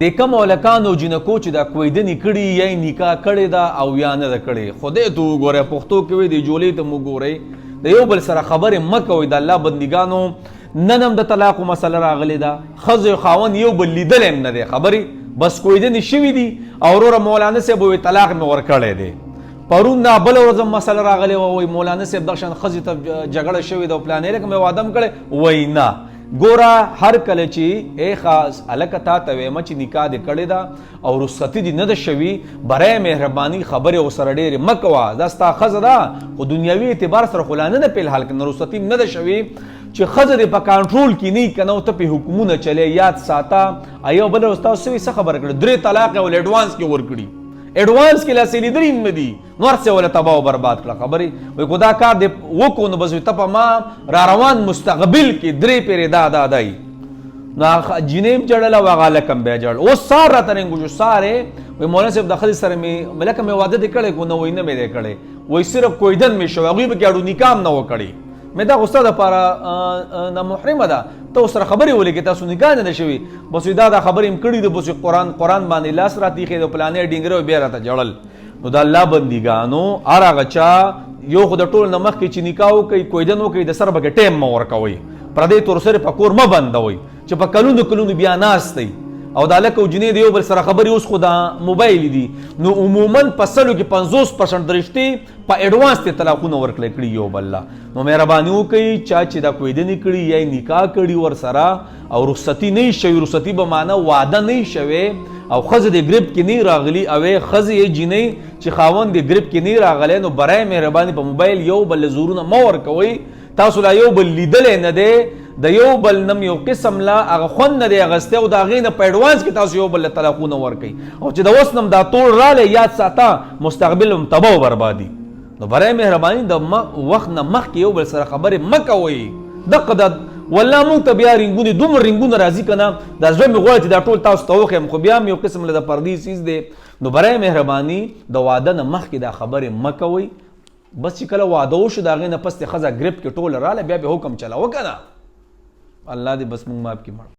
د کوم ولکانو جنکو چې دا کویدنې کړي یا نکاح کړي دا او یا نه کړي خدای ته وګوره پښتو کې وي د جولې ته وګورئ د یو بل سره خبرې مه کوئ د الله بندګانو نن هم د طلاقو مسله راغلې ده ښځې او خاوند یو بل لیدلی هم نه دی خبرې بس کویدنې شوي دي او وروره مولانا صاحب وایي طلاق مې ورکړی دی پرون دا بله ورځ هم مسله راغلې وه وایي مولانا صاحب دغه شان ښځې ته جګړه شوې ده او پلانې لکه مې واده هم کړی وایي نه ګوره هر کله چې ای خاص هلکه تا ته وایم چې نکاح دې کړې ده او رخصتي دې نه ده شوي برای مهرباني خبرې ورسره ډېرې مه کوه دا ستا ښځه ده خو دنیوي اعتبار سره خو لا نه ده فلحال که نه رخصتي نه ده شوي چې ښځه دې په کنټرول کې نه وي که نه ته پې حکمونه چلی یاد ساته یو بله ورځ تاسو څه خبره کړې 3 طلاق یې ول اډوانس کې ورکړي اډوانس کې لاسې لیدلي نه دي نور څه ولا تباه او برباد کړه خبرې وایي خو دا کار دې وکړو نو بس ته په ما را روان مستقبل کې 3 پیرې دا دای نو جینې هم جړله او هغه هلک هم بیا جړل اوس سار راته رنګ وشو سارې وایي مولانا صاحب د ښځې سره مې لکه مې واده دې کړی خو نه وایي نه مې دی کړی وایي صرف کویدن مې شوی هغوی پکې اړو نکاح هم نه و کړی مې دا غوسته دپاره نامحرمه ده ته ورسره خبرې ولیکې تاسو نکاح نه ده شوي بس دا خبرې هم کړي دي بس قرآن باندې لاس راتېښې د پلانې ډینګرې او بیا راته جړل نو د الله بندګانو هر هغه چا یو خو د ټول نه مخکې چې نکاح وکړئ کویدن وکړئ د سر پکې ټیم مه ورکوئ پردی تورسرې په کور مه بندوئ چې په کلونو بیا ناست دی او د هلک او جنې د یو بل سره خبرې اوس خو د موبایل دي نو عموما په سلو کې 50% د رشتې په اډوانس ته طلاقونه ورکړی کړي یو بل نو مهرباني وکړئ چا چې دا کویدنې کړي یا نکاح کړي ورسره او رخصتي نه وي شوي رخصتي به معنی واده نه وي شوی او ښځه د ګریپ کې نه راغلي او ښځې یې جینۍ چې خاوند د ګریپ کې نه راغلی نو برای مهرباني په موبایل یو بل زورونه مه ورکوئ تاسو لا یو بل لیدلی نه دی د یو بل نم یو قسم لا هغه خوند نه دی اغستی او د هغې نه په اډوانس کې تاسو یو بل له طلاقونه ورکوئ او چې د اوس نم دا توړ رالی یاد ساته مستقبل هم تباه و بربادي نو برای مهرباني د وخت نه مخکې یو بل سره خبرې مه کوئ دقه د والله موږ ته بیا رنګونه دومره رنګونه راځي که نه دا زړه مې غواړي چې دا ټول تاسو ته وښیم خو بیا هم یو قسم له د پردي څیز دی نو برای مهرباني د واده نه مخکې دا خبرې مه کوئ بس چې کله واده وشو د هغې نه پس د ښځه ګریپ کې ټوله راله بیا به حکم چلاوه که نه الله دې بس موږ ماف کړي